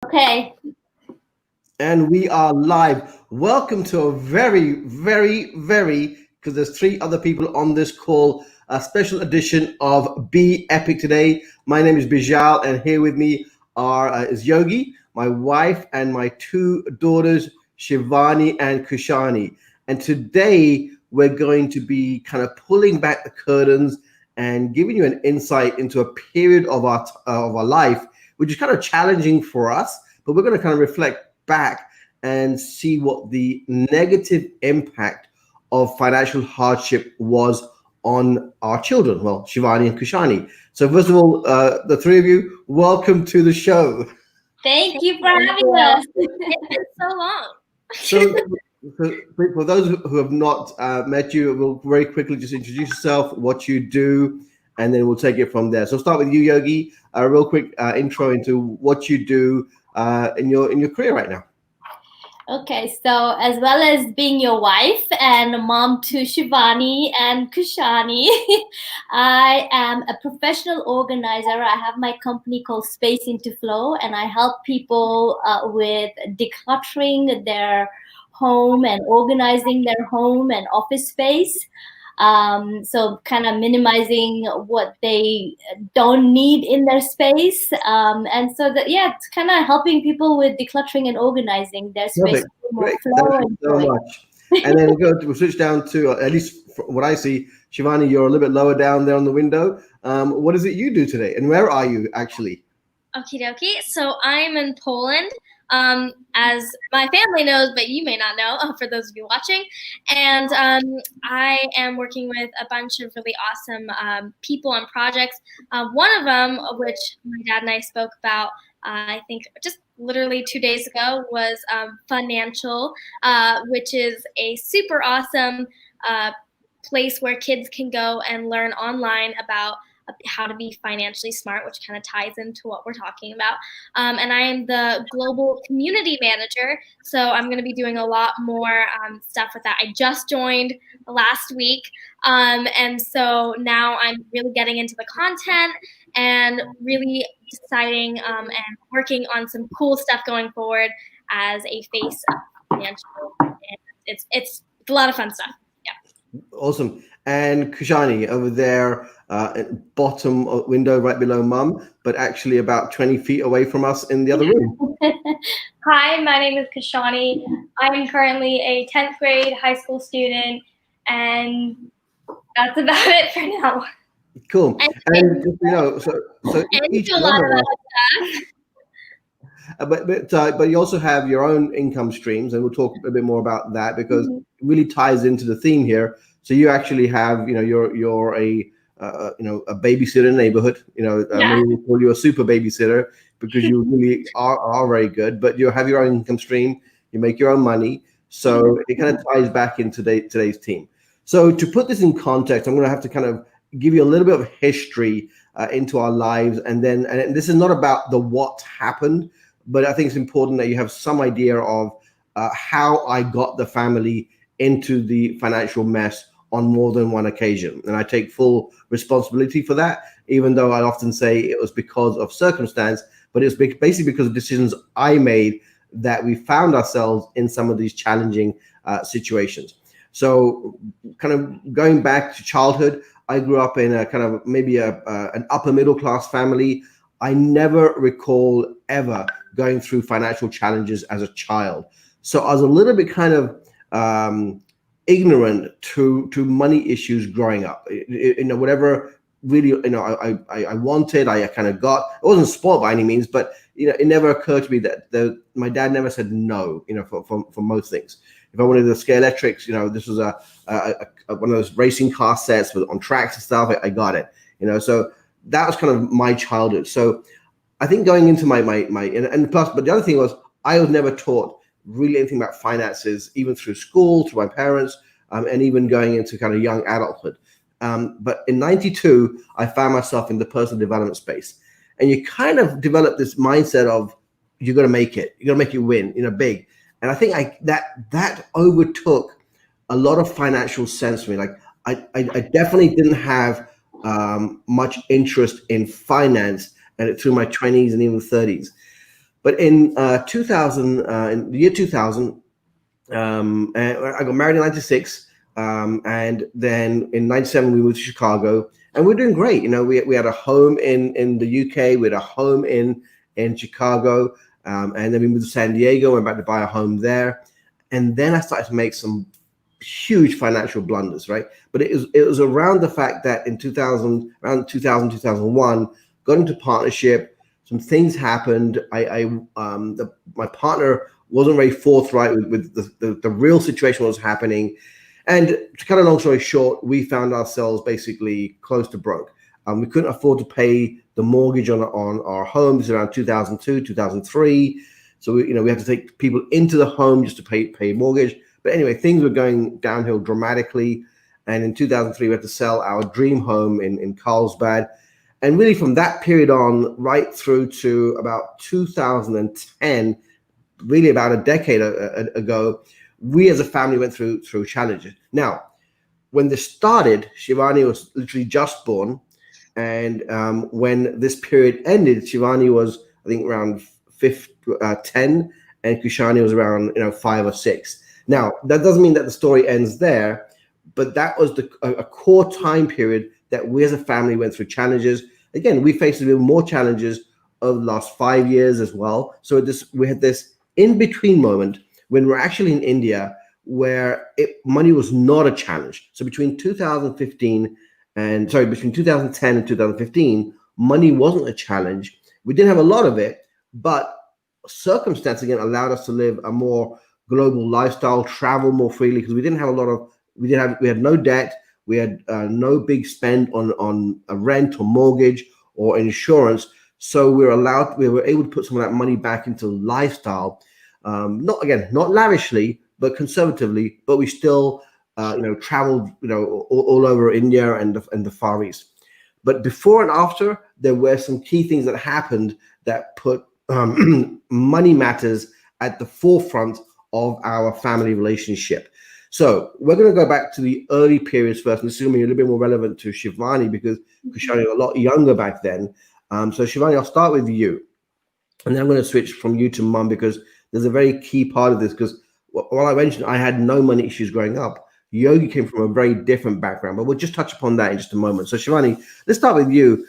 Okay. And we are live. Welcome to a very, because there's three other people on this call, a special edition of Be Epic today. My name is Bijal, and here with me is Yogi, my wife, and my two daughters, Shivani and Khushani. And today we're going to be kind of pulling back the curtains and giving you an insight into a period of our life, which is kind of challenging for us, but we're going to kind of reflect back and see what the negative impact of financial hardship was on our children. Well, Shivani and Khushani. So first of all, the three of you, welcome to the show. Thank you for having us. It's been so long. So for those who have not met you, we'll very quickly just introduce yourself, what you do, and then we'll take it from there. So I'll start with you, Yogi. A real quick intro into what you do in your career right now. Okay, so as well as being your wife and mom to Shivani and Khushani, I am a professional organizer. I have my company called Space into Flow, and I help people with decluttering their home and organizing their home and office space. So kind of minimizing what they don't need in their space. And so that, yeah, it's kind of helping people with decluttering and organizing their space. Perfect. Great. Thank you so much. And then we'll switch down to, at least what I see, Shivani, you're a little bit lower down there on the window. What is it you do today? And where are you actually? Okie dokie. So I'm in Poland, as my family knows, but you may not know for those of you watching. And I am working with a bunch of really awesome people on projects. One of them, which my dad and I spoke about, I think just literally 2 days ago, was Financial, which is a super awesome place where kids can go and learn online about how to be financially smart, which kind of ties into what we're talking about. And I am the global community manager, so I'm going to be doing a lot more stuff with that. I just joined last week, and so now I'm really getting into the content and really deciding and working on some cool stuff going forward as a face of financial. And it's a lot of fun stuff. Yeah. Awesome. And Khushani over there, bottom window right below mum, but actually about 20 feet away from us in the other room. Hi, my name is Khushani. I'm currently a 10th grade high school student, and that's about it for now. Cool. And so each a lot of us, stuff. but you also have your own income streams, and we'll talk a bit more about that because it really ties into the theme here. So you actually have, you're a a babysitter in the neighborhood. Maybe we call you a super babysitter because you really are very good. But you have your own income stream. You make your own money. So it kind of ties back into today's theme. So to put this in context, I'm going to have to kind of give you a little bit of history into our lives, and this is not about the what happened, but I think it's important that you have some idea of how I got the family into the financial mess on more than one occasion. And I take full responsibility for that, even though I often say it was because of circumstance, but it's basically because of decisions I made that we found ourselves in some of these challenging situations. So kind of going back to childhood, I grew up in a kind of maybe an upper middle class family. I never recall ever going through financial challenges as a child. So I was a little bit kind of ignorant to money issues growing up. Whatever really I wanted, I kind of got. I wasn't spoiled by any means, but it never occurred to me that my dad never said no. For most things. If I wanted the Scale Electrics, this was a one of those racing car sets on tracks and stuff. I got it. So that was kind of my childhood. So I think going into my and plus, but the other thing was I was never taught really anything about finances, even through school, through my parents, and even going into kind of young adulthood. But in '92, I found myself in the personal development space, and you kind of develop this mindset of you're going to make it, you're going to make it win, big. And I think that overtook a lot of financial sense for me. Like I definitely didn't have much interest in finance, and through my 20s and even 30s. But in 2000, in the year 2000, I got married in 96, and then in 97 we moved to Chicago, and we're doing great. You know, we had a home in the UK, we had a home in Chicago, and then we moved to San Diego. We're about to buy a home there, and then I started to make some huge financial blunders, right? But it was around the fact that in 2000, around 2000, 2001, got into partnership. Some things happened. My partner wasn't very forthright with the real situation that was happening. And to cut a long story short, we found ourselves basically close to broke. We couldn't afford to pay the mortgage on our homes around 2002, 2003. So we had to take people into the home just to pay mortgage. But anyway, things were going downhill dramatically. And in 2003, we had to sell our dream home in Carlsbad. And really from that period on, right through to about 2010, really about a decade ago, we as a family went through challenges. Now, when this started, Shivanii was literally just born. And when this period ended, Shivanii was, I think, around 10, and Khushani was around 5 or 6. Now, that doesn't mean that the story ends there, but that was a core time period that we as a family went through challenges. Again, we faced even more challenges over the last 5 years as well. So we had this in-between moment when we're actually in India where money was not a challenge. So between 2010 and 2015, money wasn't a challenge. We didn't have a lot of it, but circumstance again allowed us to live a more global lifestyle, travel more freely, because we had no debt, we had no big spend on a rent or mortgage or insurance. So we were able to put some of that money back into lifestyle, not lavishly, but conservatively. But we still, traveled, all over India and the Far East. But before and after, there were some key things that happened that put money matters at the forefront of our family relationship. So we're going to go back to the early periods first, and this is going to be a little bit more relevant to Shivanii because Khushani was a lot younger back then. So Shivanii, I'll start with you, and then I'm going to switch from you to Mum because there's a very key part of this. Because while I mentioned I had no money issues growing up, Yoggi came from a very different background, but we'll just touch upon that in just a moment. So Shivanii, let's start with you.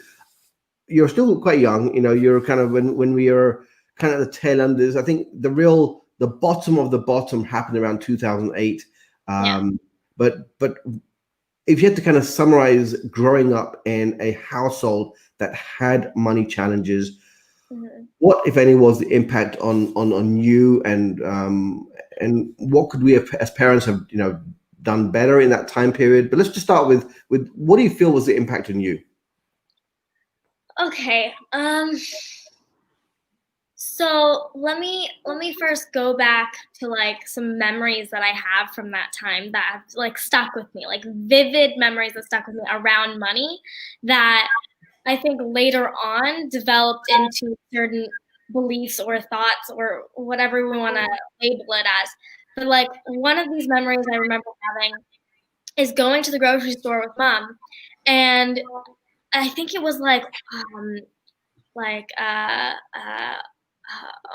You're still quite young, you're kind of when we are kind of the tail enders. I think the bottom of the bottom happened around 2008. But if you had to kind of summarize growing up in a household that had money challenges, what, if any, was the impact on you, and what could we as parents have done better in that time period? But let's just start with what do you feel was the impact on you? Okay. So let me first go back to like some memories that I have from that time that have like stuck with me, like vivid memories that stuck with me around money that I think later on developed into certain beliefs or thoughts or whatever we want to label it as. But like one of these memories I remember having is going to the grocery store with Mom, and I think it was like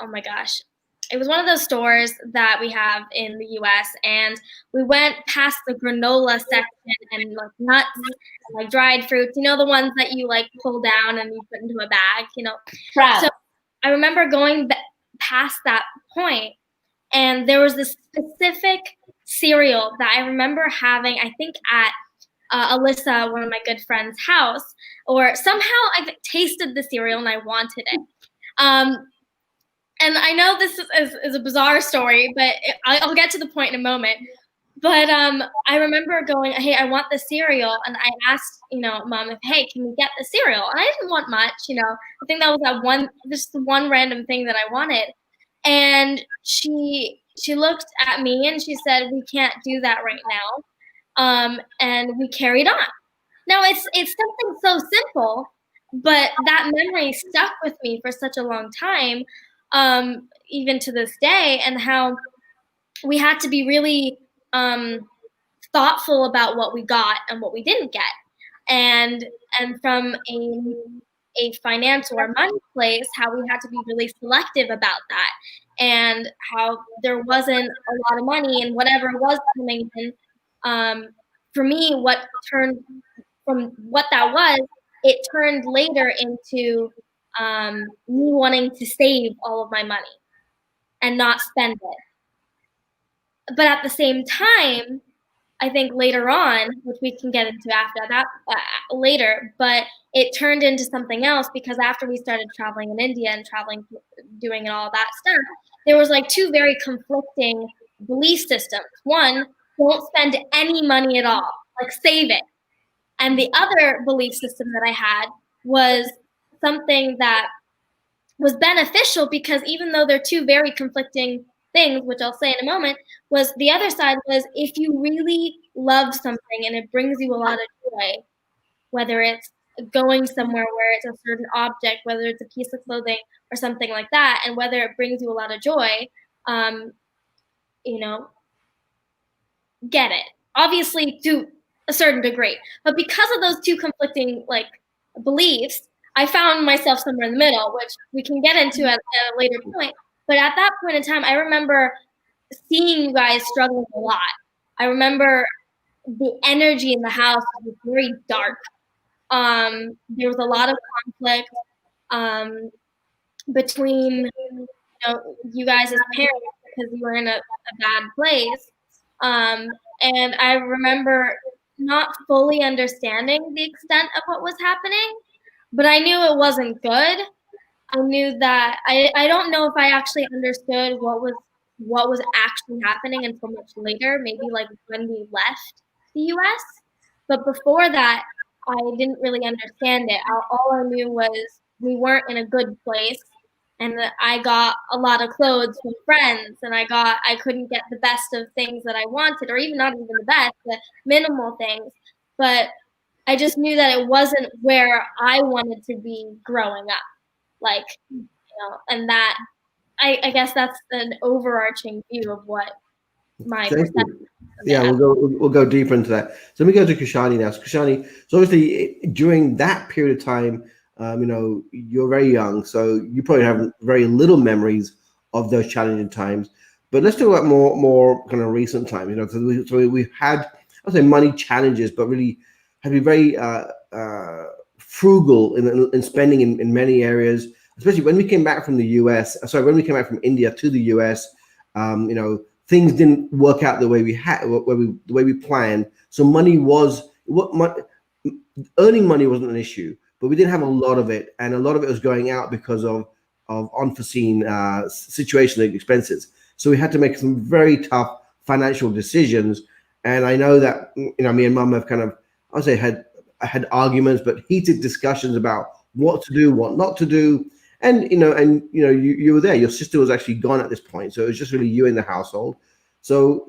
oh my gosh. It was one of those stores that we have in the US, and we went past the granola section and like nuts and like dried fruits, the ones that you like pull down and you put into a bag, Proud. So I remember going past that point, and there was this specific cereal that I remember having, I think at Alyssa, one of my good friends' house, or somehow I tasted the cereal and I wanted it. And I know this is a bizarre story, but I'll get to the point in a moment. But I remember going, hey, I want the cereal. And I asked, Mom, hey, can we get the cereal? And I didn't want much, I think that was just the one random thing that I wanted. And she looked at me and she said, we can't do that right now. And we carried on. Now, it's something so simple, but that memory stuck with me for such a long time, even to this day, and how we had to be really thoughtful about what we got and what we didn't get. And from a financial or money place, how we had to be really selective about that, and how there wasn't a lot of money, and whatever was coming in, for me, what turned from what that was, it turned later into me wanting to save all of my money and not spend it. But at the same time, I think later on, which we can get into after that later, but it turned into something else, because after we started traveling in India and doing all that stuff, there was like two very conflicting belief systems. One, don't spend any money at all, like save it. And the other belief system that I had was something that was beneficial, because even though they're two very conflicting things, which I'll say in a moment, was the other side was, if you really love something and it brings you a lot of joy, whether it's going somewhere where it's a certain object, whether it's a piece of clothing or something like that, and whether it brings you a lot of joy, you know, get it. Obviously to a certain degree. But because of those two conflicting like beliefs, I found myself somewhere in the middle, which we can get into at a later point. But at that point in time, I remember seeing you guys struggling a lot. I remember the energy in the house was very dark. There was a lot of conflict between you guys as parents, because you were in a bad place. And I remember not fully understanding the extent of what was happening, but I knew it wasn't good. I knew that I don't know if I actually understood what was actually happening until much later, maybe like when we left the US. But before that, I didn't really understand it. All I knew was we weren't in a good place, and that I got a lot of clothes from friends, and I couldn't get the best of things that I wanted, or even not even the best, the minimal things. But I just knew that it wasn't where I wanted to be growing up. Like, and that I guess that's an overarching view of what my perception. Yeah, we'll go deeper into that. So let me go to Khushani now. So Khushani, so obviously during that period of time, you're very young, so you probably have very little memories of those challenging times. But let's talk about more kind of recent times. Because we've had, I'd say, money challenges, but really have been very frugal in spending in many areas. Especially when we came back from the US. Sorry, when we came back from India to the US, things didn't work out the way the way we planned. So earning money wasn't an issue, but we didn't have a lot of it, and a lot of it was going out because of unforeseen situations and expenses. So we had to make some very tough financial decisions. And I know that me and Mum have kind of, I would say, had arguments, but heated discussions about what to do, what not to do. And you were there. Your sister was actually gone at this point, so it was just really you in the household. So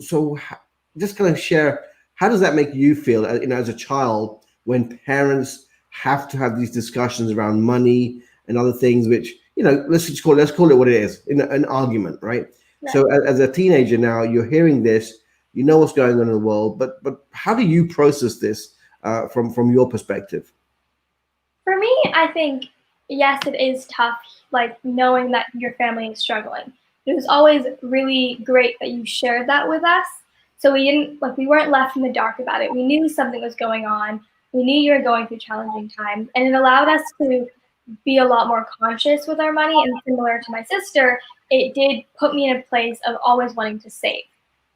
just kind of share, how does that make you feel, as a child, when parents have to have these discussions around money and other things, which let's call it what it is, an argument, right? So as a teenager now, you're hearing this, you know what's going on in the world, but how do you process this from your perspective? For me, I think, yes, it is tough, like knowing that your family is struggling. It was always really great that you shared that with us. So we weren't left in the dark about it. We knew something was going on. We knew you were going through challenging times, and it allowed us to be a lot more conscious with our money. And similar to my sister, it did put me in a place of always wanting to save,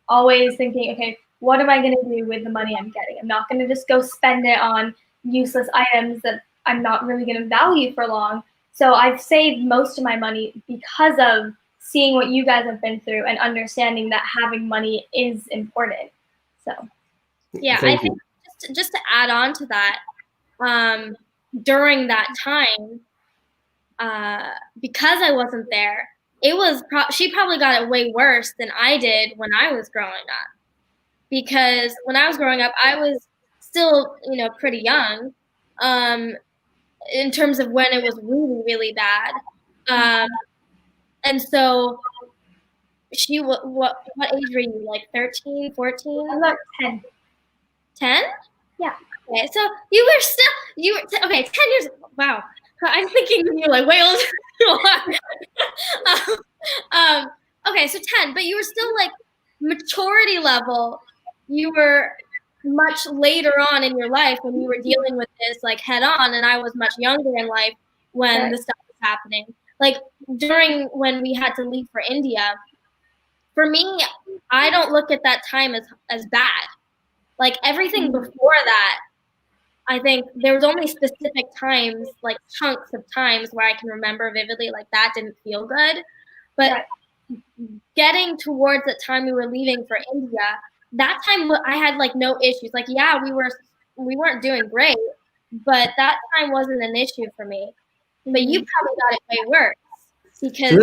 always thinking, okay, what am I going to do with the money I'm getting? I'm not going to just go spend it on useless items that I'm not really going to value for long. So I've saved most of my money because of seeing what you guys have been through and understanding that having money is important. So yeah, I think just to add on to that, during that time, because I wasn't there, it was she probably got it way worse than I did when I was growing up. Because when I was growing up, I was still, pretty young, in terms of when it was really, really bad. And so what age were you? Like 13, 14? I'm like 10. 10? Yeah. Okay, so you were 10 years. Wow. I'm thinking you're like Wales. Okay, so 10, but you were still like maturity level. You were much later on in your life when you were dealing with this like head on, and I was much younger in life when the stuff was happening. Like during when we had to leave for India, for me, I don't look at that time as bad. Like everything before that, I think there was only specific times, like chunks of times where I can remember vividly, like that didn't feel good. But getting towards the time we were leaving for India, that time I had like no issues. Like, yeah, we weren't doing great, but that time wasn't an issue for me. But you probably got it way worse because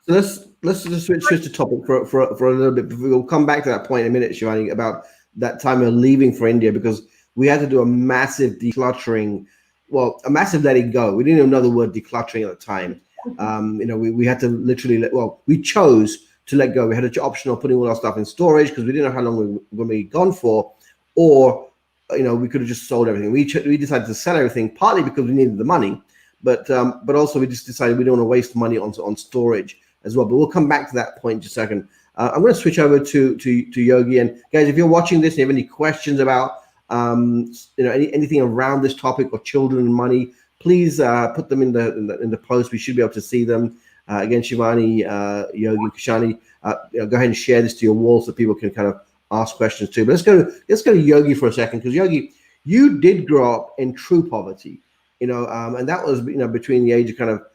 let's just switch the topic for a little bit. We'll come back to that point in a minute, Shivani, about that time of leaving for India, because we had to do a massive decluttering, well, a massive letting go. We didn't even know the word decluttering at the time. We had to literally we chose to let go. We had an option of putting all our stuff in storage because we didn't know how long we were going to be gone for, or we could have just sold everything. We decided to sell everything, partly because we needed the money, but also we just decided we don't want to waste money on storage as well. But we'll come back to that point in just a second. I'm going to switch over to Yogi. And guys, if you're watching this and you have any questions about anything around this topic or children and money, please put them in the post. We should be able to see them. Again, Shivani, Yogi, Khushani, go ahead and share this to your wall so people can kind of ask questions too. But let's go to Yogi for a second, because Yogi, you did grow up in true poverty, and that was between the age of kind of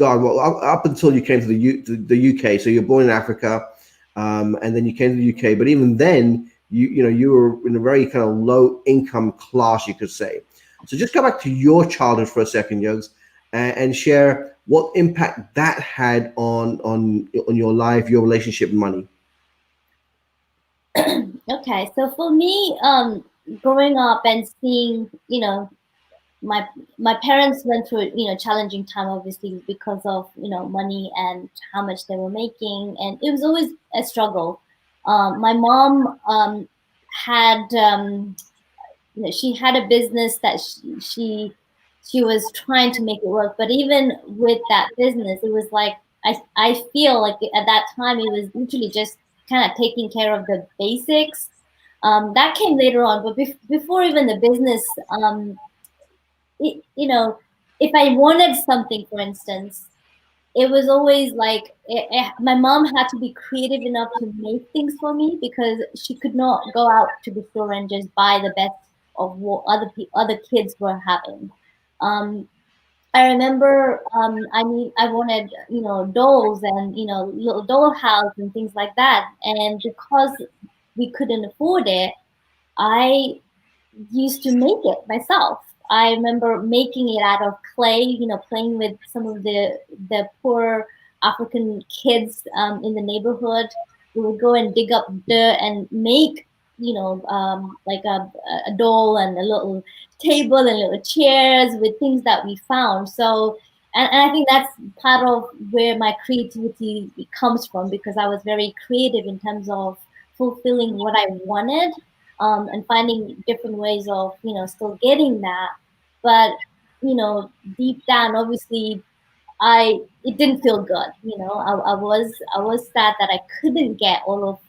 up until you came to the UK. So you're born in Africa, and then you came to the UK. But even then, you were in a very kind of low income class, you could say. So just go back to your childhood for a second, Yogs, and share what impact that had on your life, your relationship with money. Okay, so for me, growing up and seeing, my parents went through challenging time, obviously, because of money and how much they were making, and it was always a struggle. My mom had she had a business that she was trying to make it work, but even with that business, it was like I feel like at that time it was literally just kind of taking care of the basics. That came later on, but before even the business, if I wanted something, for instance, it was always like my mom had to be creative enough to make things for me, because she could not go out to the store and just buy the best of what other kids were having. I remember I wanted dolls and little doll house and things like that, and because we couldn't afford it, I used to make it myself. I remember making it out of clay, playing with some of the poor African kids in the neighborhood. We would go and dig up dirt and make, like a doll and a little table and little chairs with things that we found. So, and I think that's part of where my creativity comes from, because I was very creative in terms of fulfilling what I wanted. And finding different ways of still getting that, but deep down, obviously, it didn't feel good. I was sad that I couldn't get all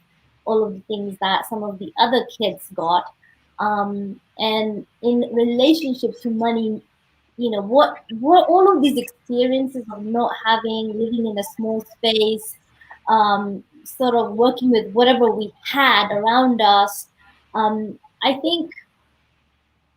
of the things that some of the other kids got. And in relationship to money, what all of these experiences of not living in a small space, sort of working with whatever we had around us. I think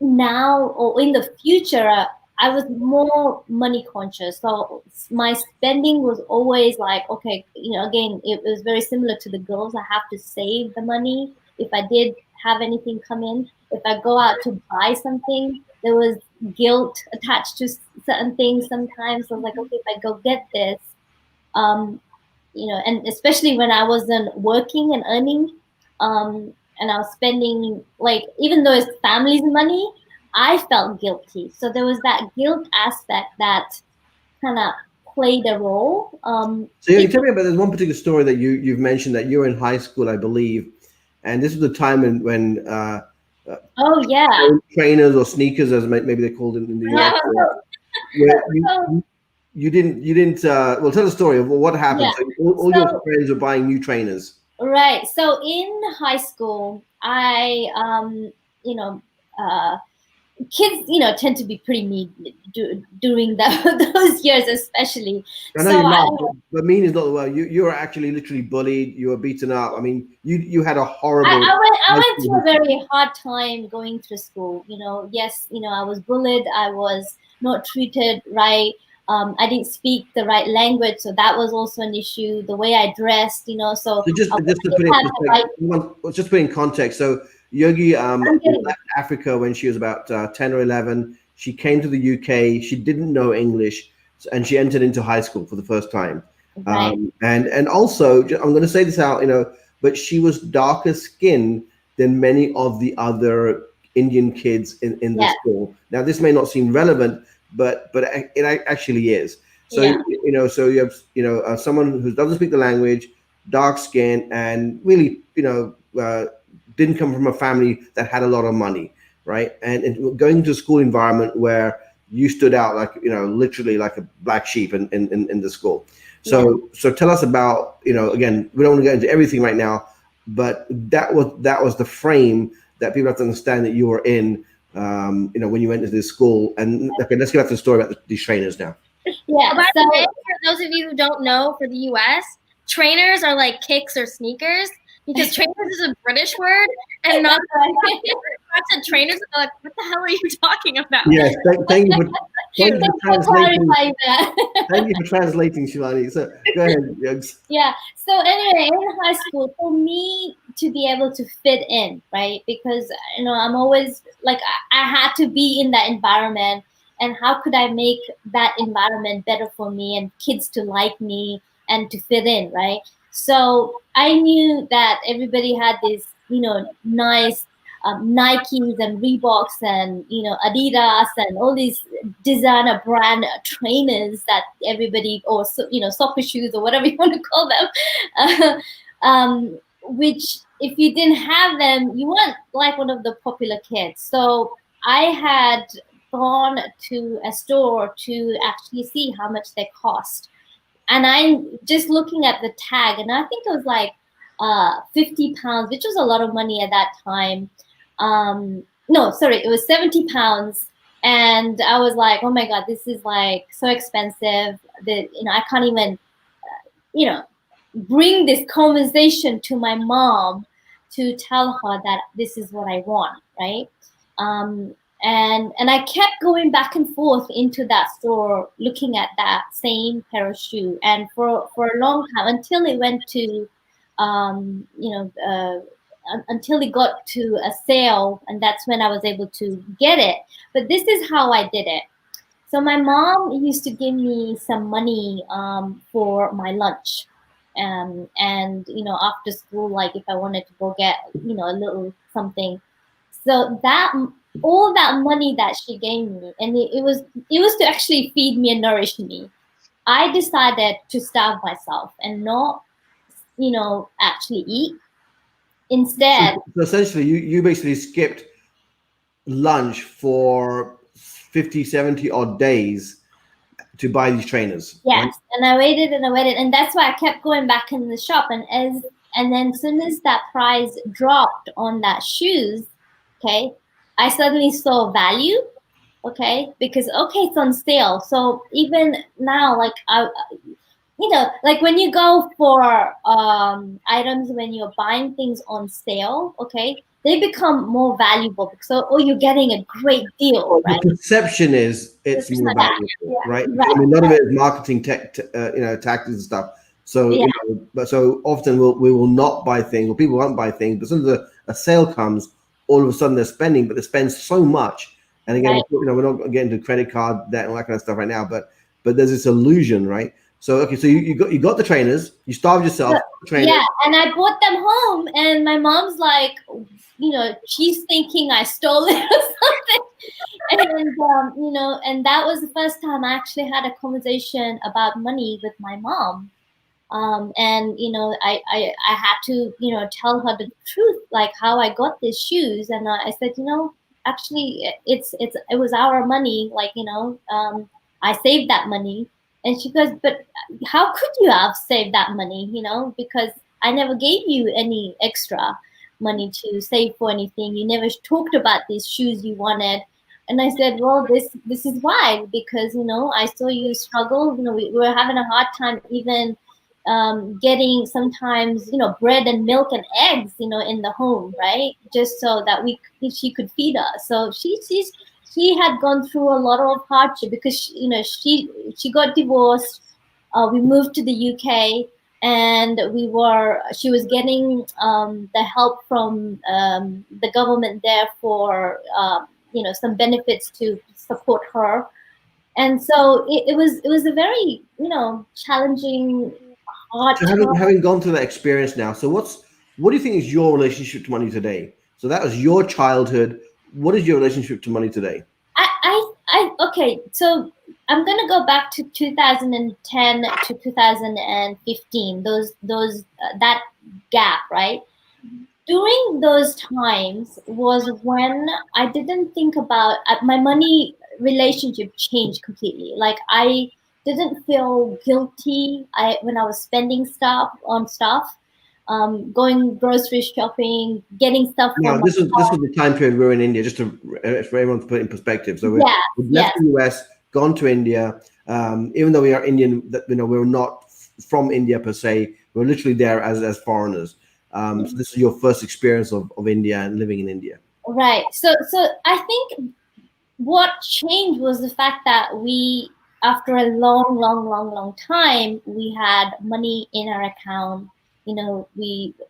now or in the future, I was more money conscious. So my spending was always like, okay, again, it was very similar to the girls. I have to save the money if I did have anything come in. If I go out to buy something, there was guilt attached to certain things sometimes. So I was like, okay, if I go get this, and especially when I wasn't working and earning, and I was spending, like, even though it's family's money, I felt guilty. So there was that guilt aspect that kind of played a role. So you tell me about, there's one particular story that you've mentioned, that you were in high school, I believe, and this was the time when oh yeah, trainers or sneakers, as maybe they're called in the US, You didn't. Well, tell the story of what happened. Yeah. So all your friends were buying new trainers. Right. So in high school, I, kids, tend to be pretty mean during those years, especially. I know you laugh, but mean is not the word. You were actually literally bullied. You were beaten up. I mean, you had a horrible. I went through a very hard time going through school. Yes, I was bullied. I was not treated right. I didn't speak the right language, so that was also an issue. The way I dressed, so just to put in context. So Yoggi left Africa when she was about 10 or 11. She came to the UK. She didn't know English, and she entered into high school for the first time. Right. And also, I'm going to say this out, but she was darker skinned than many of the other Indian kids in the school. Now, this may not seem relevant, but it actually is. So so you have someone who doesn't speak the language, dark skin, and really didn't come from a family that had a lot of money, right? And going to a school environment where you stood out like literally like a black sheep in the school. So tell us about again, we don't want to get into everything right now, but that was the frame that people have to understand that you were in. When you went to this school. And okay, let's get back to the story about these trainers now. Yeah. By the way, for those of you who don't know, for the US, trainers are like kicks or sneakers, because trainers is a British word and not said trainers. Are like, what the hell are you talking about? Yes, thank you for translating. Thank you for translating, Shivani. So go ahead, Yoggs. Yeah. So anyway, in high school, for me to be able to fit in, right? Because I'm always like I had to be in that environment, and how could I make that environment better for me and kids to like me and to fit in, right? So I knew that everybody had this, nice Nikes and Reeboks and Adidas and all these designer brand trainers that everybody, or soccer shoes or whatever you want to call them, which if you didn't have them, you weren't like one of the popular kids. So I had gone to a store to actually see how much they cost, and I'm just looking at the tag, and I think it was like £50, which was a lot of money at that time. No, sorry, it was £70, and I was like, oh my god, this is like so expensive that I can't even bring this conversation to my mom to tell her that this is what I want, right? And I kept going back and forth into that store looking at that same pair of shoe, and for a long time, until it went to until it got to a sale, and that's when I was able to get it. But this is how I did it. So my mom used to give me some money for my lunch, and after school, like if I wanted to go get a little something. So that all that money that she gave me, and it was to actually feed me and nourish me. I decided to starve myself and not actually eat. Instead, so essentially you basically skipped lunch for 50, 70 odd days to buy these trainers. Yes, right? and I waited, and that's why I kept going back in the shop. And then as soon as that price dropped on that shoes, okay, I suddenly saw value, okay, because it's on sale. So even now, like like when you go for items, when you're buying things on sale, okay, they become more valuable because you're getting a great deal, right? The perception is it's more valuable, right? I mean, a lot of it is marketing tactics and stuff. So, but so often we will not buy things, or people won't buy things. But as soon as a sale comes, all of a sudden they're spending, but they spend so much. And again, we're not getting into credit card debt and all that kind of stuff right now. But there's this illusion, right? So okay, so you got the trainers, you starved yourself. Yeah, and I brought them home, and my mom's like, she's thinking I stole it or something. And and that was the first time I actually had a conversation about money with my mom. And I had to tell her the truth, like how I got these shoes, and I said, actually it was our money, like I saved that money. And she goes, but how could you have saved that money? Because I never gave you any extra money to save for anything. You never talked about these shoes you wanted. And I said, well, this is why, because I saw you struggle. We were having a hard time even getting sometimes bread and milk and eggs in the home, right? Just so that she could feed us. So she had gone through a lot of hardship because she got divorced. We moved to the UK, and she was getting the help from the government there for some benefits to support her. And so it was a very challenging, hard So having gone through that experience now, so what do you think is your relationship to money today? So that was your childhood. What is your relationship to money today? Okay, so I'm gonna go back to 2010 to 2015. That gap, right? During those times was when I didn't think about my money relationship changed completely. Like I didn't feel guilty when I was spending stuff on stuff, going grocery shopping, getting stuff Now, from this was the time period we were in India, just for everyone to put it in perspective. So we left the US, gone to India. Even though we are Indian, we're not from India per se. We're literally there as foreigners. So this is your first experience of India and living in India. Right. So I think what changed was the fact that we, after a long time, we had money in our account.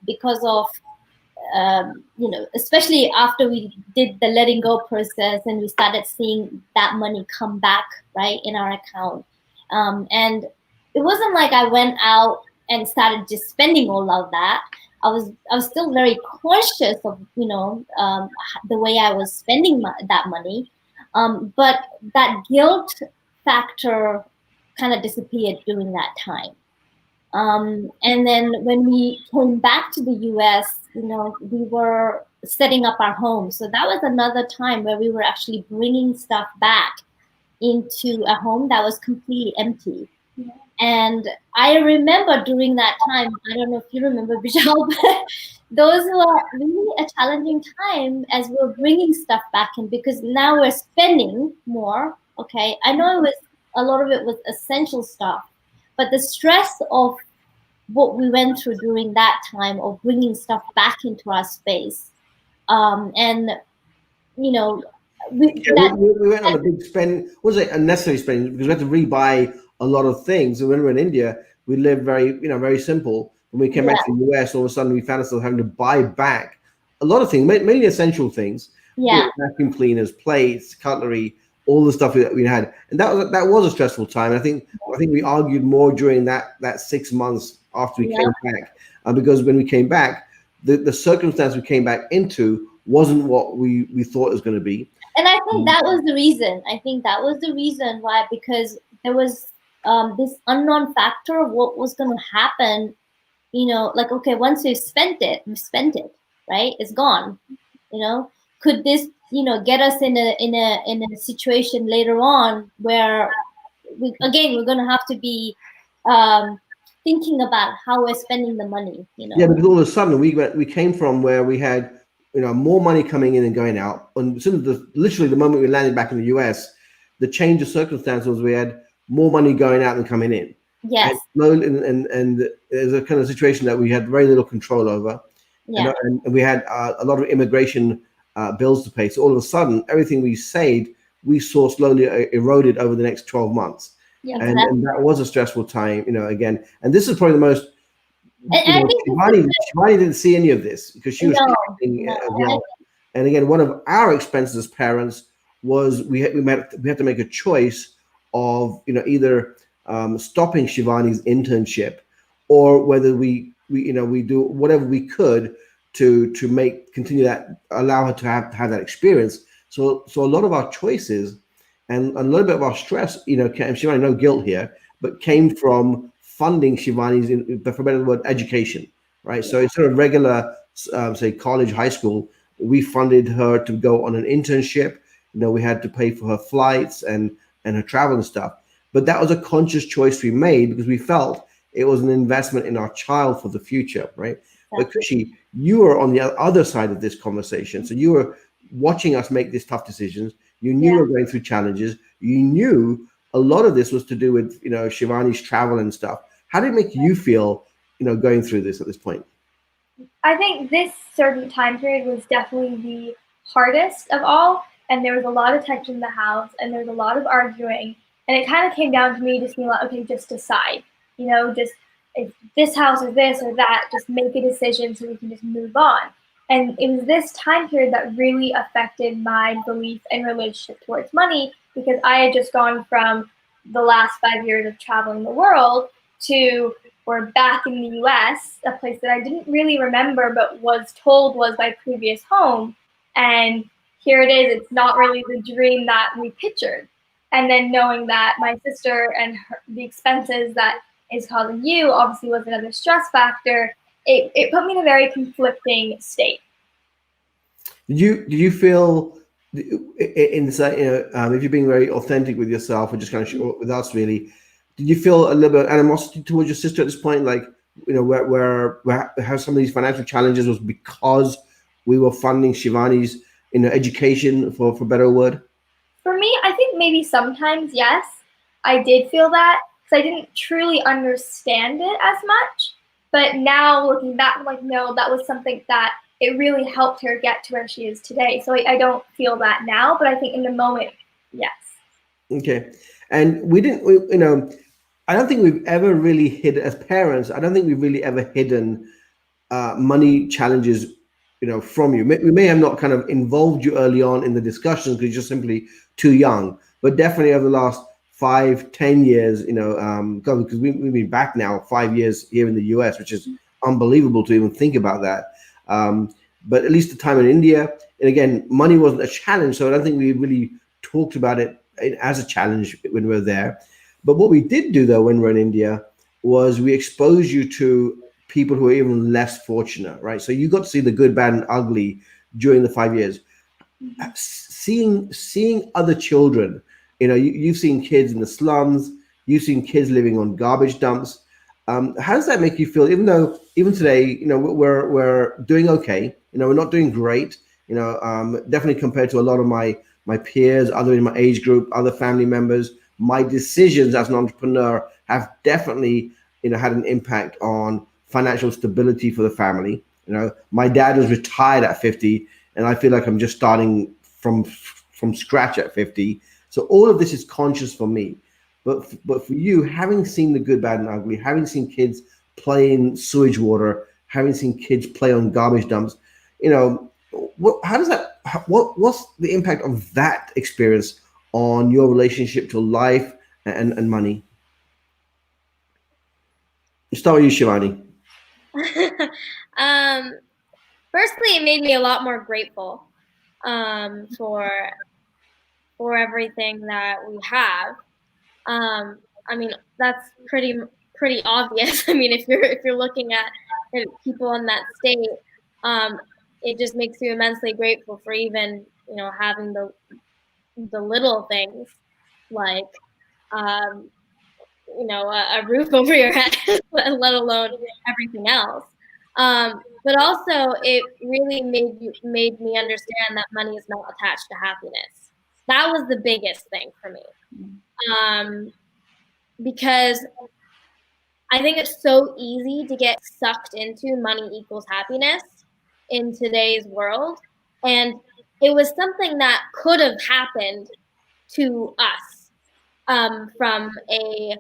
Because of especially after we did the letting go process and we started seeing that money come back right in our account, and it wasn't like I went out and started just spending all of that. I was still very conscious of the way I was spending that money, but that guilt factor kind of disappeared during that time. And then when we came back to the US, we were setting up our home. So that was another time where we were actually bringing stuff back into a home that was completely empty. Yeah. And I remember during that time, I don't know if you remember, Vishal, but those were really a challenging time as we were bringing stuff back in, because now we're spending more. Okay, I know a lot of it was essential stuff, but the stress of what we went through during that time of bringing stuff back into our space, and we went on a big spend. Was it unnecessary spending because we had to rebuy a lot of things? And when we were in India, we lived very simple. When we came back to the US, all of a sudden we found ourselves having to buy back a lot of things, mainly essential things. Vacuum cleaners, plates, cutlery, all the stuff that we had, and that was a stressful time. I think we argued more during that 6 months after we came back, because when we came back, the circumstance we came back into wasn't what we thought it was going to be. And I think that was the reason. I think that was the reason why, because there was this unknown factor of what was going to happen. Like, okay, once we've spent it, right? It's gone. Could this get us in a situation later on where we're going to have to be thinking about how we're spending the money. Yeah, because all of a sudden we came from where we had more money coming in and going out, and literally the moment we landed back in the US, the change of circumstance was we had more money going out than coming in. Yes. And there's a kind of situation that we had very little control over. Yeah. And we had a lot of immigration bills to pay. So all of a sudden, everything we saved, we saw slowly eroded over the next 12 months. Yeah, and that was a stressful time, again. And this is probably the most, Shivanii didn't see any of this because she was as well. And again, one of our expenses as parents was we had to make a choice of, either stopping Shivanii's internship, or whether we do whatever we could to continue that, allow her to have that experience. So a lot of our choices and a little bit of our stress, Shivanii, no guilt here, but came from funding Shivanii's, for better word, education, right? So instead of regular, say college, high school, we funded her to go on an internship. We had to pay for her flights and her travel and stuff. but that was a conscious choice we made because we felt it was an investment in our child for the future, right? But Kushi, you were on the other side of this conversation. So you were watching us make these tough decisions. You knew we were going through challenges. You knew a lot of this was to do with, Shivani's travel and stuff. How did it make you feel, going through this at this point? I think this certain time period was definitely the hardest of all, and there was a lot of tension in the house, and there was a lot of arguing, and it kind of came down to me just being like, okay, just decide, just if this house or this or that, just make a decision so we can just move on. And it was this time period that really affected my belief and relationship towards money, because I had just gone from the last 5 years of traveling the world to we're back in the US, a place that I didn't really remember but was told was my previous home. And here it is, it's not really the dream that we pictured. And then knowing that my sister and the expenses that is causing you obviously was another stress factor, it put me in a very conflicting state. Did you feel inside, if you're being very authentic with yourself or just kind of sure with us really, did you feel a little bit of animosity towards your sister at this point? Like, where how some of these financial challenges was because we were funding Shivani's, education for better word? For me, I think maybe sometimes, yes, I did feel that because I didn't truly understand it as much. But now looking back, I'm like, no, that was something that it really helped her get to where she is today. So I don't feel that now, but I think in the moment, yes. Okay. And I don't think we've ever really hid as parents. I don't think we've really ever hidden money challenges, from you. We may have not kind of involved you early on in the discussions because you're simply too young. But definitely over the last 5-10 years, because we've been back now 5 years here in the US, which is unbelievable to even think about that. But at least the time in India, and again, money wasn't a challenge, so I don't think we really talked about it as a challenge when we were there. But what we did do though when we were in India was we exposed you to people who are even less fortunate, right? So you got to see the good, bad, and ugly during the 5 years. Seeing other children, you've seen kids in the slums, you've seen kids living on garbage dumps. How does that make you feel? Even today, we're doing okay. We're not doing great. Definitely compared to a lot of my peers, other in my age group, other family members. My decisions as an entrepreneur have definitely, had an impact on financial stability for the family. My dad was retired at 50, and I feel like I'm just starting from scratch at 50. So all of this is conscious for me. But for you, having seen the good, bad, and ugly, having seen kids play in sewage water, having seen kids play on garbage dumps, what's the impact of that experience on your relationship to life and money? Let's start with you, Shivani. Firstly, it made me a lot more grateful for everything that we have. I mean, that's pretty obvious. I mean, if you're looking at people in that state, it just makes you immensely grateful for even having the little things like a roof over your head, let alone everything else. But also, it really made me understand that money is not attached to happiness. That was the biggest thing for me. Because I think it's so easy to get sucked into money equals happiness in today's world. And it was something that could have happened to us from a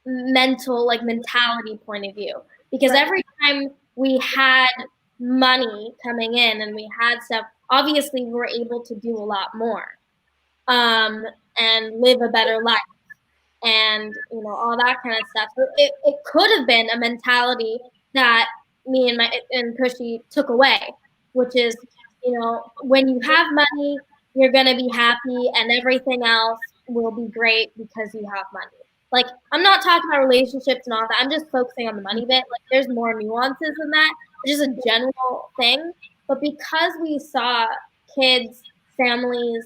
mentality point of view. Because every time we had money coming in and we had stuff, obviously we were able to do a lot more and live a better life. And all that kind of stuff. So it could have been a mentality that me and Kushi took away, which is when you have money, you're gonna be happy, and everything else will be great because you have money. Like, I'm not talking about relationships and all that. I'm just focusing on the money bit. Like, there's more nuances than that. It's just a general thing. But because we saw kids, families,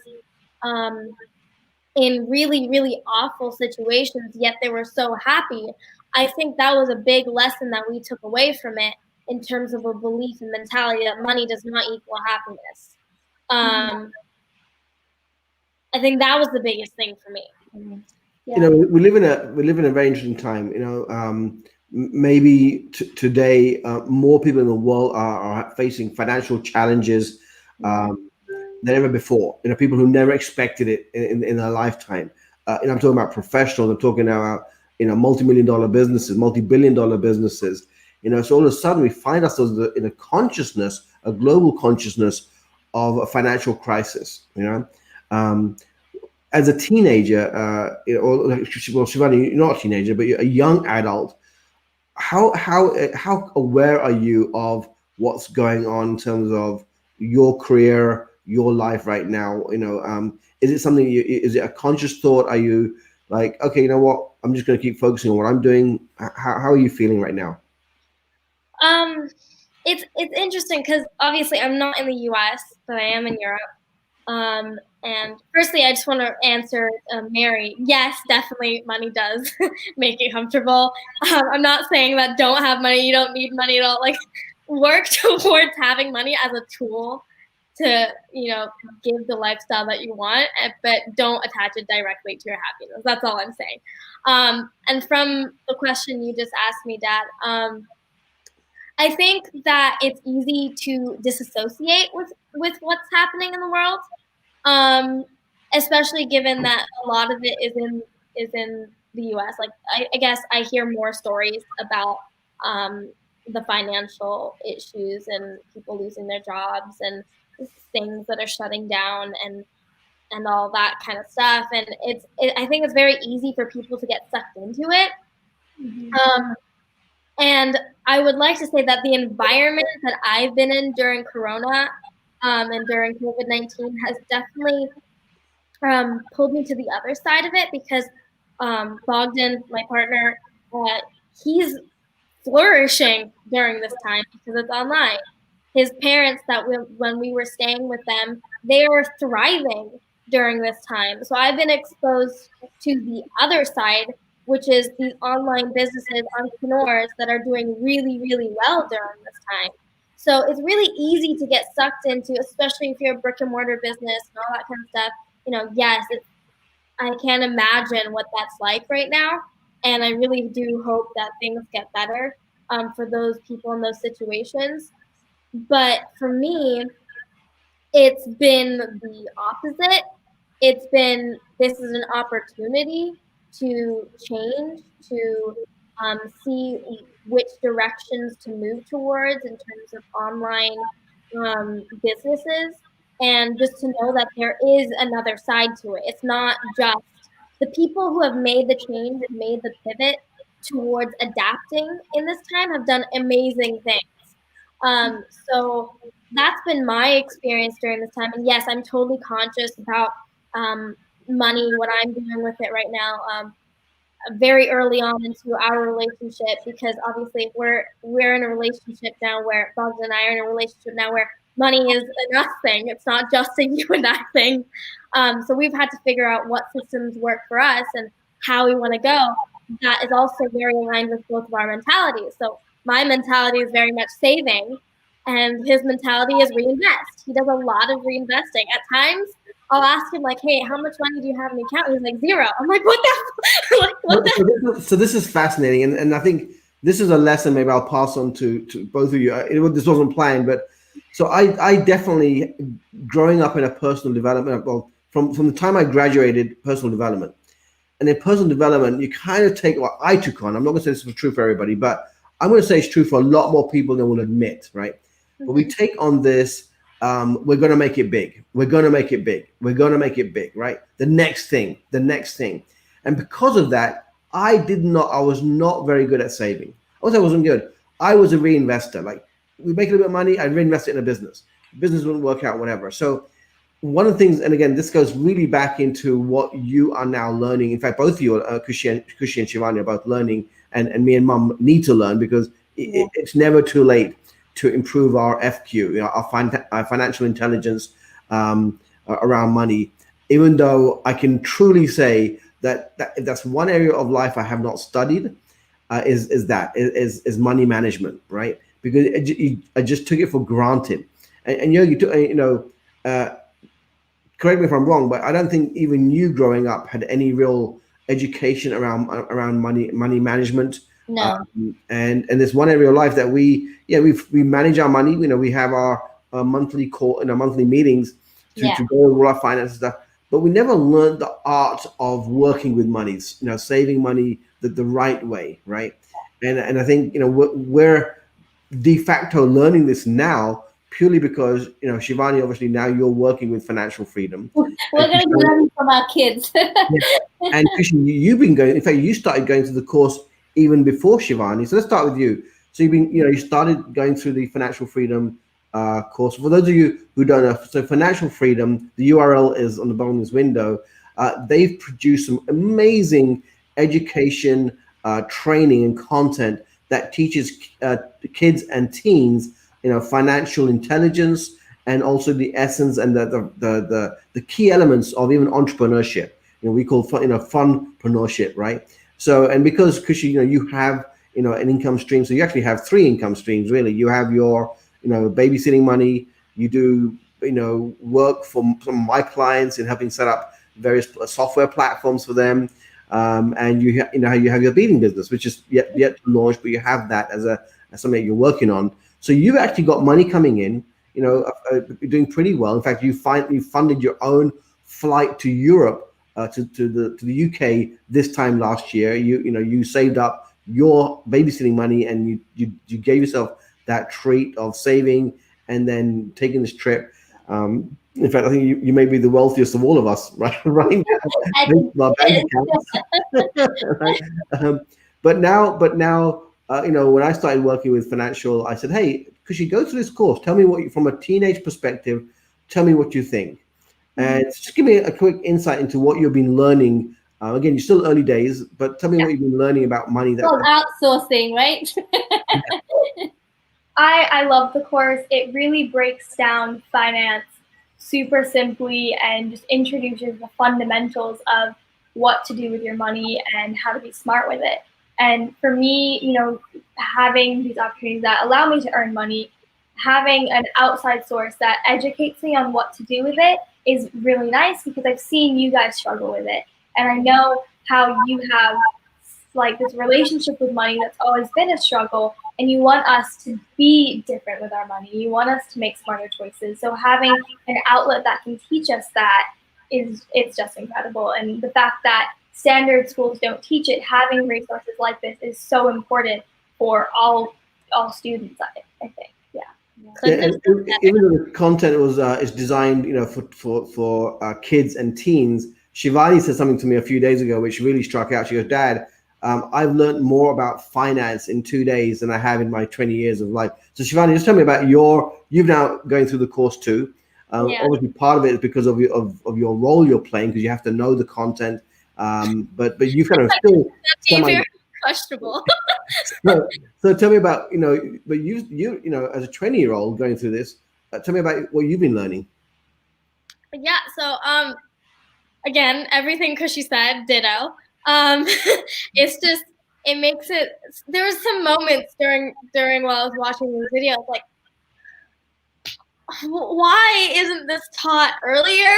in really, really awful situations, yet they were so happy. I think that was a big lesson that we took away from it in terms of a belief and mentality that money does not equal happiness. I think that was the biggest thing for me. Yeah. You know, we live in a very interesting time. You know, maybe today more people in the world are facing financial challenges than ever before. You know, people who never expected it in their lifetime. And I'm talking about professionals. I'm talking about, you know, multi-million-dollar businesses, multi-billion-dollar businesses. You know, so all of a sudden we find ourselves in a consciousness, a global consciousness of a financial crisis. You know, as a teenager, you know, or, well, Shivani, you're not a teenager, but you're a young adult. How aware are you of what's going on in terms of your career, your life right now? You know, is it something? Is it a conscious thought? Are you like, okay, you know what? I'm just going to keep focusing on what I'm doing. How are you feeling right now? It's interesting because obviously I'm not in the U.S., but I am in Europe. And firstly, I just want to answer Mary. Yes, definitely, money does make you comfortable. I'm not saying that don't have money, you don't need money at all. Like, work towards having money as a tool to, you know, give the lifestyle that you want, but don't attach it directly to your happiness. That's all I'm saying. And from the question you just asked me, Dad, I think that it's easy to disassociate with what's happening in the world, especially given that a lot of it is in the U.S. Like I guess I hear more stories about the financial issues and people losing their jobs and things that are shutting down and all that kind of stuff. And I think it's very easy for people to get sucked into it. And I would like to say that the environment that I've been in during Corona and during COVID-19 has definitely pulled me to the other side of it because Bogdan, my partner, he's flourishing during this time because it's online. His parents, when we were staying with them, they are thriving during this time. So I've been exposed to the other side, which is these online businesses, entrepreneurs that are doing really, really well during this time. So it's really easy to get sucked into, especially if you're a brick and mortar business and all that kind of stuff. You know, yes, I can't imagine what that's like right now. And I really do hope that things get better for those people in those situations. But for me, it's been the opposite. It's been, this is an opportunity to change, to see which directions to move towards in terms of online businesses, and just to know that there is another side to it. It's not just the people who have made the change and made the pivot towards adapting in this time have done amazing things. So that's been my experience during this time. And yes, I'm totally conscious about money, what I'm doing with it right now. Very early on into our relationship, because obviously we're in a relationship now where Bogdan and I are in a relationship now where money is a us thing. It's not just a you and I thing. So we've had to figure out what systems work for us and how we want to go. That is also very aligned with both of our mentalities. So my mentality is very much saving, and his mentality is reinvest. He does a lot of reinvesting. At times, I'll ask him, like, hey, how much money do you have in the account? And he's like, 0. I'm like, what the? Like, what the? So this is fascinating. And I think this is a lesson maybe I'll pass on to both of you. This wasn't planned, but so I definitely, growing up in a personal development, well, from the time I graduated, personal development. And in personal development, you kind of take what I took on. I'm not going to say this is true for everybody, but I'm going to say it's true for a lot more people than will admit, right? Mm-hmm. But we take on this, we're going to make it big. We're going to make it big. We're going to make it big, right? The next thing. And because of that, I was not very good at saving. I wasn't good. I was a reinvestor. Like, we make a little bit of money, I reinvest it in a business. The business wouldn't work out, whatever. So one of the things, and again, this goes really back into what you are now learning. In fact, both of you, Khushi and Shivanii, are both learning, and me and Mum need to learn, because it's never too late to improve our FQ, our financial intelligence around money. even though I can truly say that if that's one area of life I have not studied, is money management, right? Because I just took it for granted. And you took, correct me if I'm wrong, but I don't think even you growing up had any real education around money management. No. And there's one area of life that we manage our money. We have our monthly call in our monthly meetings to go over our finances stuff. But we never learned the art of working with monies, saving money the right way, right? And I think we're de facto learning this now purely because Shivanii, obviously now you're working with financial freedom. We're going to learn from our kids. And Khushani, you've been going. In fact, you started going through the course even before Shivanii. So let's start with you. So you started going through the financial freedom course. For those of you who don't know, so financial freedom, the URL is on the bottom of this window. They've produced some amazing education, training, and content that teaches kids and teens, financial intelligence, and also the essence and the key elements of even entrepreneurship. We call funpreneurship, right? So, and because you have an income stream, so you actually have three income streams really. You have your babysitting money. You do work for some of my clients in helping set up various software platforms for them. And you have your beading business, which is yet to launch, but you have that as something you're working on. So you've actually got money coming in. You're doing pretty well. In fact, you funded your own flight to Europe, to the UK this time last year. You saved up your babysitting money and you gave yourself that treat of saving and then taking this trip. In fact, I think you may be the wealthiest of all of us, right? Right now. Right? But now, when I started working with financial, I said, hey, could you go through this course? Tell me from a teenage perspective, tell me what you think. And just give me a quick insight into what you've been learning. Again, you're still early days, but tell me what you've been learning about money. Outsourcing, right? I love the course. It really breaks down finance super simply and just introduces the fundamentals of what to do with your money and how to be smart with it. And for me, having these opportunities that allow me to earn money, having an outside source that educates me on what to do with it is really nice because I've seen you guys struggle with it. And I know how you have this relationship with money that's always been a struggle, and you want us to be different with our money. You want us to make smarter choices. So having an outlet that can teach us that it's just incredible. And the fact that standard schools don't teach it, having resources like this is so important for all students, I think. And even though the content is designed, for kids and teens, Shivanii said something to me a few days ago, which really struck out. She goes, Dad, I've learned more about finance in 2 days than I have in my 20 years of life. So Shivanii, just tell me about you've now going through the course too. Obviously part of it is because of your role you're playing, because you have to know the content. But you've kind of still very questionable. So tell me about, but you as a 20-year-old going through this, tell me about what you've been learning. Yeah. So, again, everything Khushi said, ditto. It's just, it makes it, there was some moments during while I was watching these videos, like, why isn't this taught earlier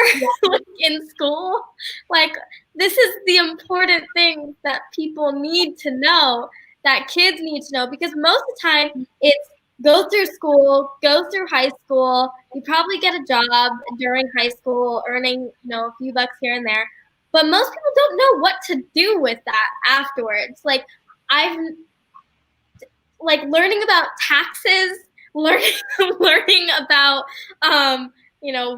in school? Like, this is the important thing that people need to know, that kids need to know, because most of the time it's go through school, go through high school, you probably get a job during high school, earning, a few bucks here and there. But most people don't know what to do with that afterwards. Like, learning about taxes, learning about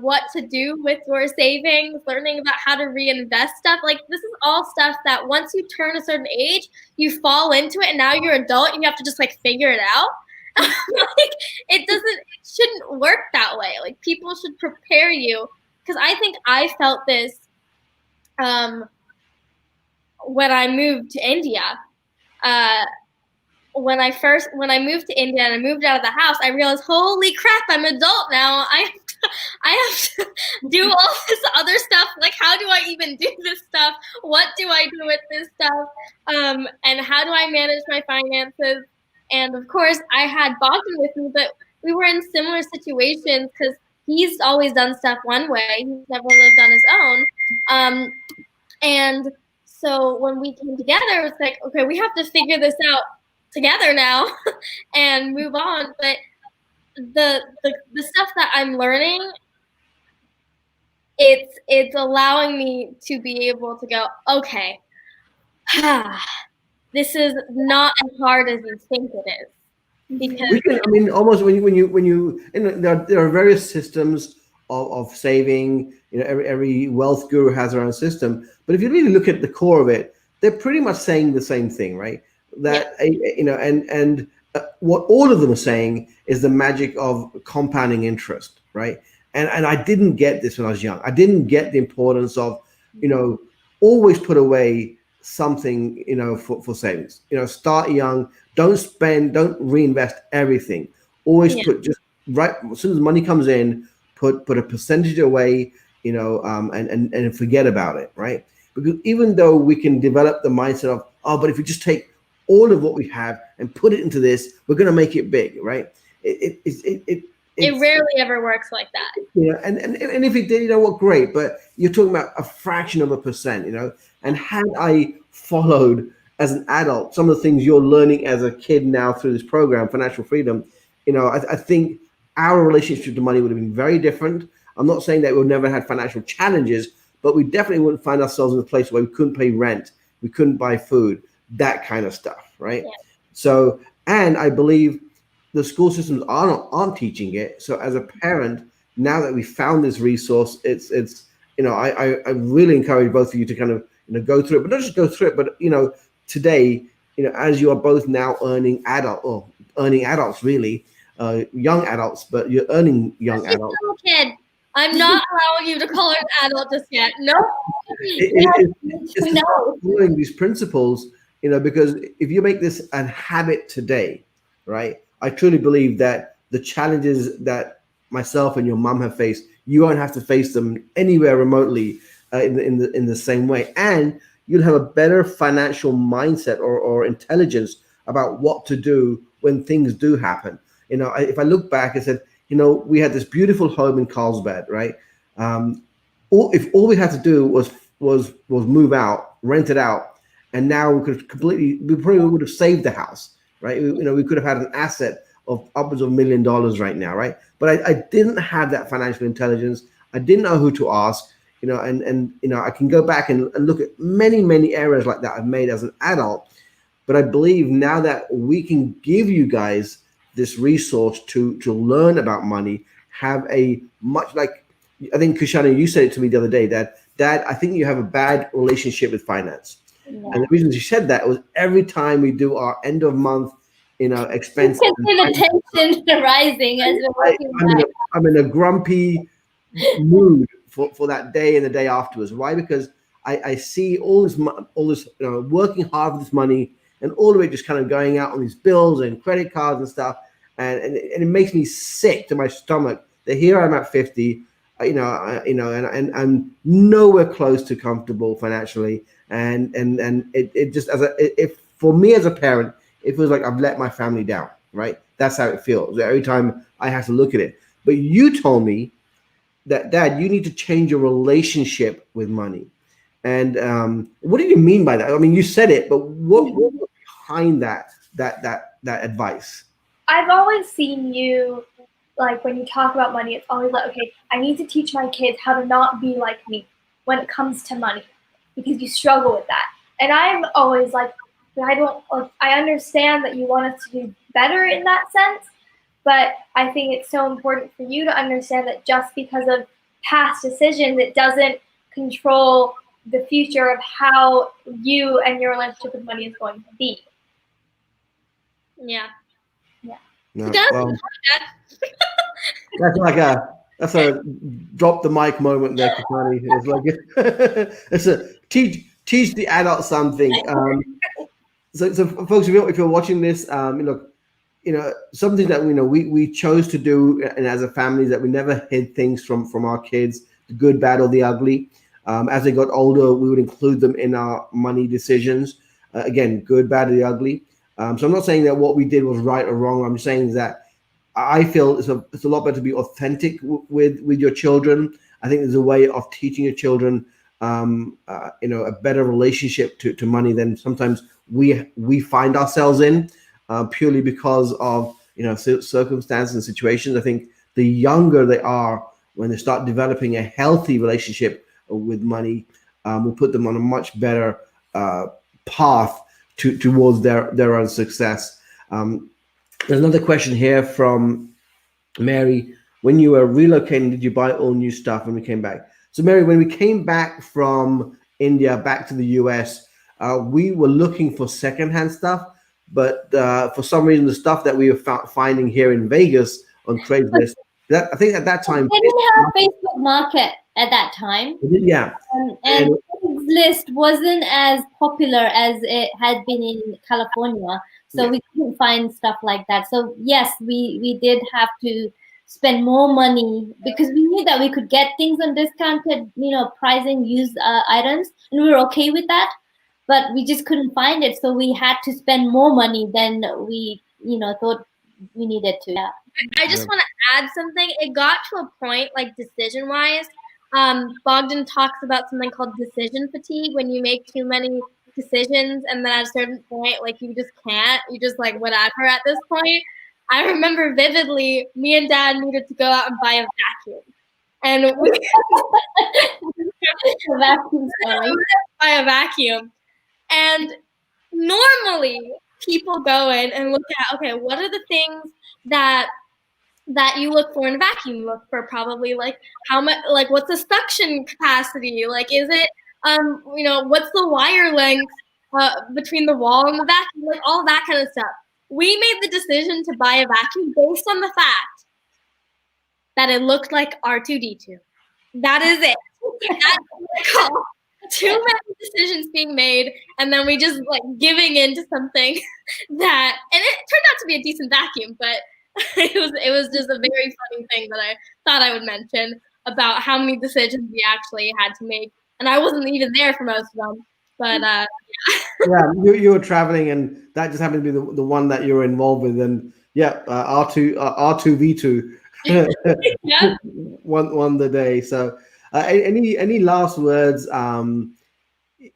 what to do with your savings, learning about how to reinvest stuff. Like, this is all stuff that once you turn a certain age, you fall into it, and now you're an adult and you have to just figure it out. It shouldn't work that way. Like, people should prepare you, because I think I felt this when I moved to India. When I moved to India and I moved out of the house, I realized, holy crap, I'm an adult now. I I have to do all this other stuff. Like, how do I even do this stuff? What do I do with this stuff? And how do I manage my finances? And of course, I had Bogdan with me, but we were in similar situations because he's always done stuff one way. He's never lived on his own. And so when we came together, it's like, okay, we have to figure this out together now and move on. But the stuff that I'm learning, it's allowing me to be able to go, okay, this is not as hard as you think it is. Because I mean, almost when you there are various systems of saving. Every wealth guru has their own system. But if you really look at the core of it, they're pretty much saying the same thing, right? That and what all of them are saying is the magic of compounding interest, right? And I didn't get this when I was young. I didn't get the importance of, always put away something, for savings. Start young. Don't spend. Don't reinvest everything. Always put just right as soon as money comes in, put a percentage away, and forget about it, right? Because even though we can develop the mindset of, but if we just take all of what we have and put it into this, we're going to make it big, right? It rarely ever works like that. And if it did, what, great. But you're talking about a fraction of a percent, And had I followed as an adult some of the things you're learning as a kid now through this program, Financial Freedom, I think our relationship to money would have been very different. I'm not saying that we'll never had financial challenges, but we definitely wouldn't find ourselves in a place where we couldn't pay rent, we couldn't buy food, that kind of stuff, right? Yeah. So, and I believe the school systems aren't teaching it. So as a parent, now that we found this resource, it's I really encourage both of you to kind of go through it, but not just go through it, but today, as you are both now earning adults really, young adults, but you're earning young adults. Kid. I'm not allowing you to call her an adult just yet. No. It's following these principles, because if you make this a habit today, right? I truly believe that the challenges that myself and your mom have faced, you won't have to face them anywhere remotely in the same way, and you'll have a better financial mindset or intelligence about what to do when things do happen. If I look back, I said, we had this beautiful home in Carlsbad, right? If all we had to do was move out, rent it out, and now we probably would have saved the house, right? We could have had an asset of upwards of $1 million right now, right? But I didn't have that financial intelligence. I didn't know who to ask, and I can go back and look at many areas like that I've made as an adult. But I believe now that we can give you guys this resource to learn about money, have a much, like, I think Khushani, you said it to me the other day, that Dad, I think you have a bad relationship with finance. Yeah. And the reason you said that was every time we do our end of month, expenses. The tension rising as we're working. I'm in a grumpy mood for that day and the day afterwards. Why? Because I see all this working hard for this money, and all of it just kind of going out on these bills and credit cards and stuff. And it makes me sick to my stomach that here I'm at 50, and I'm nowhere close to comfortable financially. And it just, if for me as a parent, it feels like I've let my family down, right? That's how it feels every time I have to look at it. But you told me that, Dad, you need to change your relationship with money. And what do you mean by that? I mean, you said it, but what was behind that advice? I've always seen you, like, when you talk about money, it's always like, okay, I need to teach my kids how to not be like me when it comes to money, because you struggle with that. And I'm always like, I understand that you want us to do better in that sense, but I think it's so important for you to understand that just because of past decisions, it doesn't control the future of how you and your relationship with money is going to be. Yeah. No, that's a drop the mic moment there, Khushani. It's like it's a teach the adult something. So folks, if you're watching this, look, something that we chose to do, and as a family, that we never hid things from our kids, the good, bad, or the ugly. As they got older, we would include them in our money decisions. Again, good, bad, or the ugly. So I'm not saying that what we did was right or wrong. I'm saying that I feel it's a lot better to be authentic with your children. I think there's a way of teaching your children, a better relationship to money than sometimes we find ourselves in, purely because of circumstances and situations. I think the younger they are, when they start developing a healthy relationship with money, will put them on a much better path towards their own success. There's another question here from Mary. When you were relocating, did you buy all new stuff when we came back? So Mary, when we came back from India back to the US, we were looking for secondhand stuff, but for some reason, the stuff that we were finding here in Vegas on Craigslist, I think at that time, they didn't have Facebook Market at that time. Yeah, and Craigslist wasn't as popular as it had been in California, so we couldn't find stuff like that. So yes, we did have to spend more money because we knew that we could get things on discounted, pricing, used items, and we were okay with that. But we just couldn't find it, so we had to spend more money than we, thought we needed to. Yeah. I just want to add something. It got to a point, like decision-wise, Bogdan talks about something called decision fatigue, when you make too many decisions and then at a certain point, like you just can't, you just like whatever at this point. I remember vividly, me and Dad needed to go out and buy a vacuum. And we buy a vacuum. And normally people go in and look at, okay, what are the things that you look for in a vacuum? You look for probably like how much, like what's the suction capacity? Like, is it, what's the wire length between the wall and the vacuum? Like all that kind of stuff. We made the decision to buy a vacuum based on the fact that it looked like R2-D2. That is it. That's too many decisions being made, and then we just like giving into something that, and it turned out to be a decent vacuum, but it was just a very funny thing that I thought I would mention about how many decisions we actually had to make, and I wasn't even there for most of them. But yeah, you were traveling, and that just happened to be the one that you were involved with, and R2V2 yeah. won the day. So any last words you want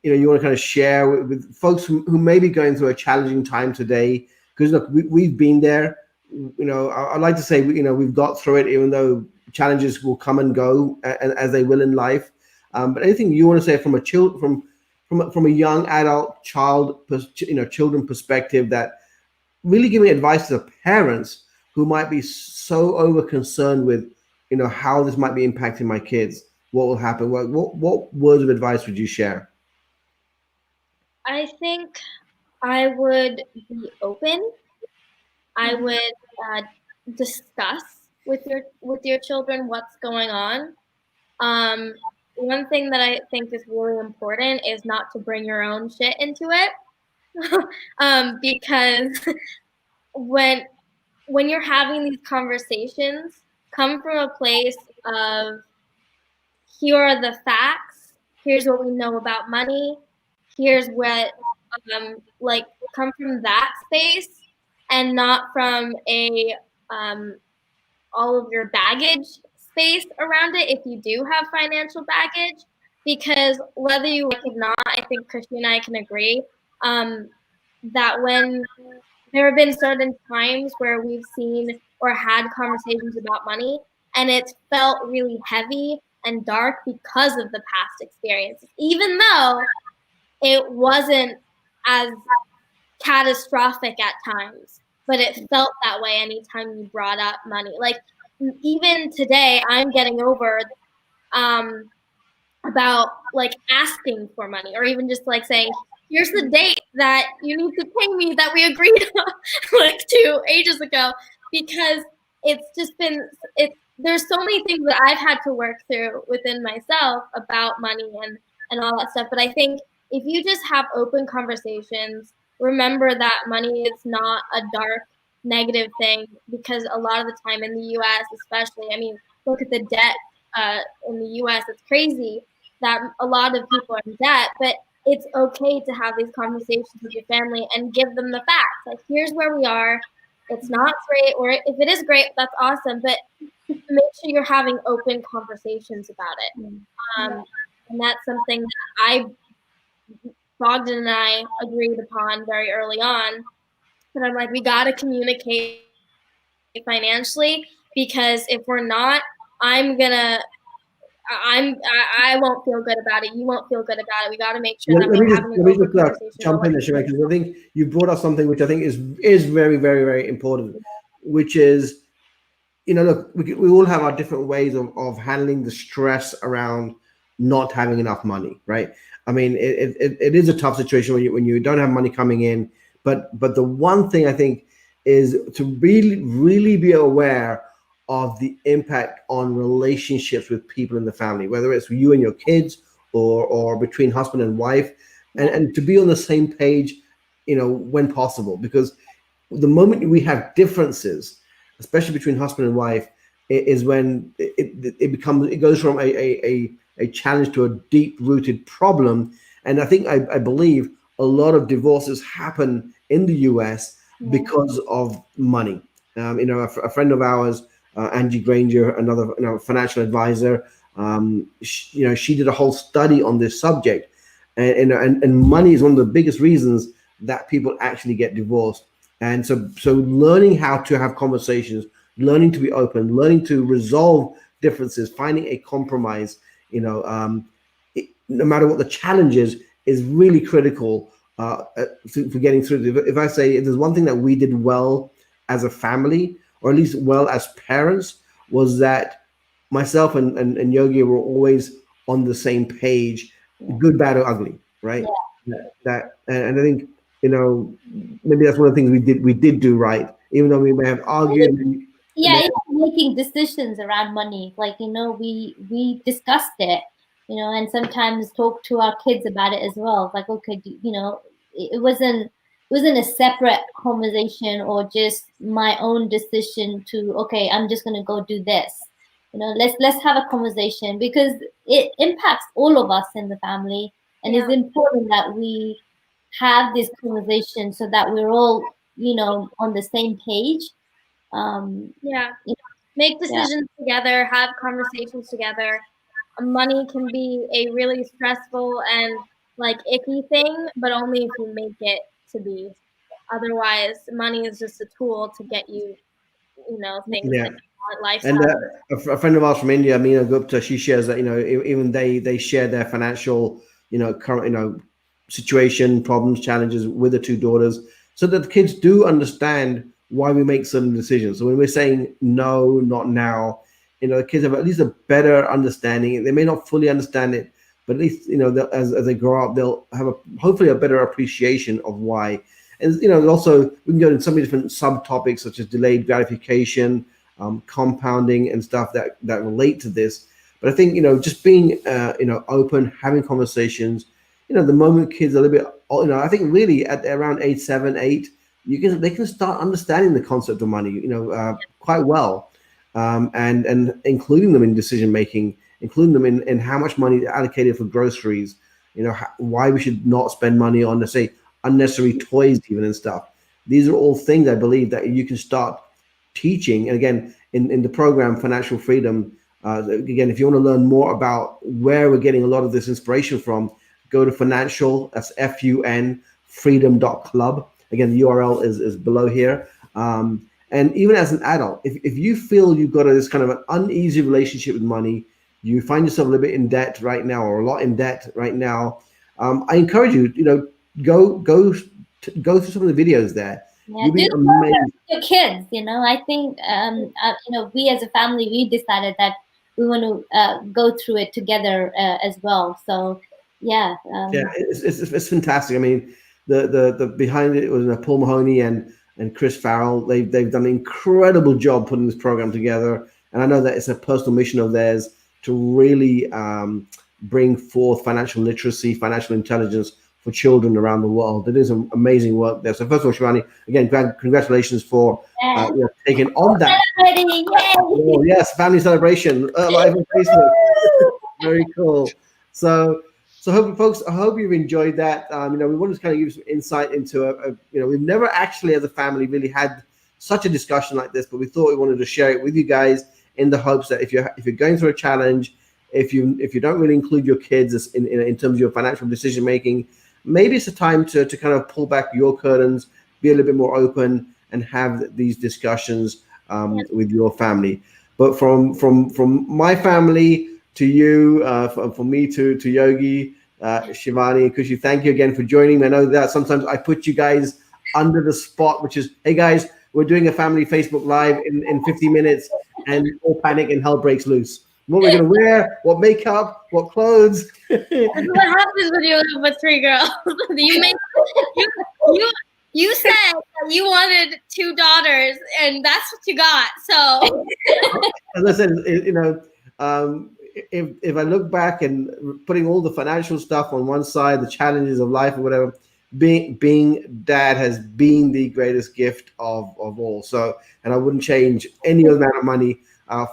to kind of share with folks who may be going through a challenging time today? Because look, we've been there. I'd like to say we've got through it, even though challenges will come and go as they will in life. But anything you want to say from a young adult children perspective, that really giving advice to the parents who might be so over concerned with how this might be impacting my kids, what will happen, what words of advice would you share? I think I would be open. I would discuss with your children what's going on. One thing that I think is really important is not to bring your own shit into it, because when you're having these conversations, come from a place of, here are the facts, here's what we know about money, here's what, come from that space, and not from a all of your baggage space around it, if you do have financial baggage. Because whether you like it or not, I think Khushani and I can agree that when there have been certain times where we've seen or had conversations about money, and it's felt really heavy and dark because of the past experiences, even though it wasn't as catastrophic at times, but it felt that way anytime you brought up money. Like, even today, I'm getting over about like asking for money, or even just like saying, here's the date that you need to pay me that we agreed like 2 ages ago, because it's just been, there's so many things that I've had to work through within myself about money and all that stuff. But I think if you just have open conversations, remember that money is not a dark negative thing, because a lot of the time in the U.S. especially, I mean, look at the debt in the U.S. It's crazy that a lot of people are in debt, but it's okay to have these conversations with your family and give them the facts. Like, here's where we are. It's not great, or if it is great, that's awesome, but make sure you're having open conversations about it. And that's something that Bogdan and I agreed upon very early on. But I'm like, we got to communicate financially, because if we're not, I won't feel good about it. You won't feel good about it. We got to make sure that we're having an open conversation. Jump in there, Shivani, because I think you brought up something which I think is very, very, very important, which is, look, we all have our different ways of handling the stress around not having enough money, right? I mean, it is a tough situation when you don't have money coming in, but the one thing I think is to really be aware of the impact on relationships with people in the family, whether it's you and your kids or between husband and wife, and to be on the same page, when possible, because the moment we have differences, especially between husband and wife, is when it goes from a challenge to a deep-rooted problem. And I believe a lot of divorces happen in the US because of money. A friend of ours, Angie Granger, another financial advisor, she did a whole study on this subject, and money is one of the biggest reasons that people actually get divorced. And so learning how to have conversations, learning to be open, learning to resolve differences, finding a compromise, no matter what the challenge is really critical for getting through. If I say if there's one thing that we did well as a family, or at least well as parents, was that myself and Yogi were always on the same page, good, bad, or ugly, right? Yeah. And I think, maybe that's one of the things we did do right, even though we may have argued. Making decisions around money, like, we discussed it, and sometimes talk to our kids about it as well. Like, okay, it wasn't a separate conversation or just my own decision to, okay, I'm just gonna go do this. Let's have a conversation, because it impacts all of us in the family, and it's important that we have this conversation so that we're all, on the same page. Make decisions together, have conversations together. Money can be a really stressful and icky thing, but only if you make it to be. Otherwise, money is just a tool to get you, things that you want, lifestyle. And a friend of ours from India, Meena Gupta, she shares that, even they share their financial, current, situation, problems, challenges with the two daughters, so that the kids do understand why we make certain decisions. So when we're saying no, not now, the kids have at least a better understanding. They may not fully understand it, but at least, as they grow up, they'll have hopefully a better appreciation of why. And, also we can go into so many different subtopics, such as delayed gratification, compounding, and stuff that relate to this. But I think, just being, open, having conversations, the moment kids are a little bit, I think really at around age 7, 8, they can start understanding the concept of money, quite well, and including them in decision making, including them in how much money is allocated for groceries, why we should not spend money on, let's say, unnecessary toys even and stuff. These are all things I believe that you can start teaching. And again, in the program Financial Freedom, again, if you want to learn more about where we're getting a lot of this inspiration from, go to financial, that's FUN, freedom.club. Again, the URL is below here. And even as an adult, if you feel you've got this kind of an uneasy relationship with money, you find yourself a little bit in debt right now, or a lot in debt right now, I encourage you, go through some of the videos there. You'll be amazed. Your kids, I think, we as a family, we decided that we want to go through it together as well. So, it's fantastic. I mean, the behind it was Paul Mahoney and Chris Farrell. They've done an incredible job putting this program together, and I know that it's a personal mission of theirs to really bring forth financial literacy, financial intelligence for children around the world. It is amazing work there. So first of all, Shivanii, again, congratulations for taking on that. Oh, yes, family celebration live on Facebook. Very cool. So folks, I hope you've enjoyed that. We want to kind of give some insight into we've never actually as a family really had such a discussion like this, but we thought we wanted to share it with you guys in the hopes that if you're going through a challenge, if you don't really include your kids in terms of your financial decision making, maybe it's a time to kind of pull back your curtains, be a little bit more open, and have these discussions with your family. But from my family to you, from me to Yoggi, Shivanii, and Khushi, thank you again for joining me. I know that sometimes I put you guys under the spot, which is, hey guys, we're doing a family Facebook Live in 50 minutes, and all panic and hell breaks loose. What we're going to wear, what makeup, what clothes. That's what happens when you live with 3 girls. You said that you wanted 2 daughters, and that's what you got. So, listen, if I look back and putting all the financial stuff on one side, the challenges of life or whatever, being dad has been the greatest gift of all. So, and I wouldn't change any amount of money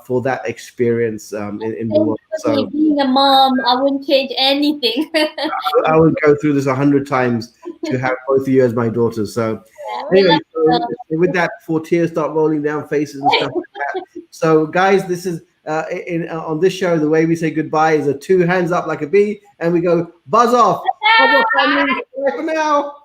for that experience in the world. So being a mom, I wouldn't change anything. I would go through this 100 times to have both of you as my daughters. So anyway, with that, before tears start rolling down faces and stuff like that. So guys, this is on this show, the way we say goodbye is a 2 hands up like a B, and we go buzz off. Bye for now.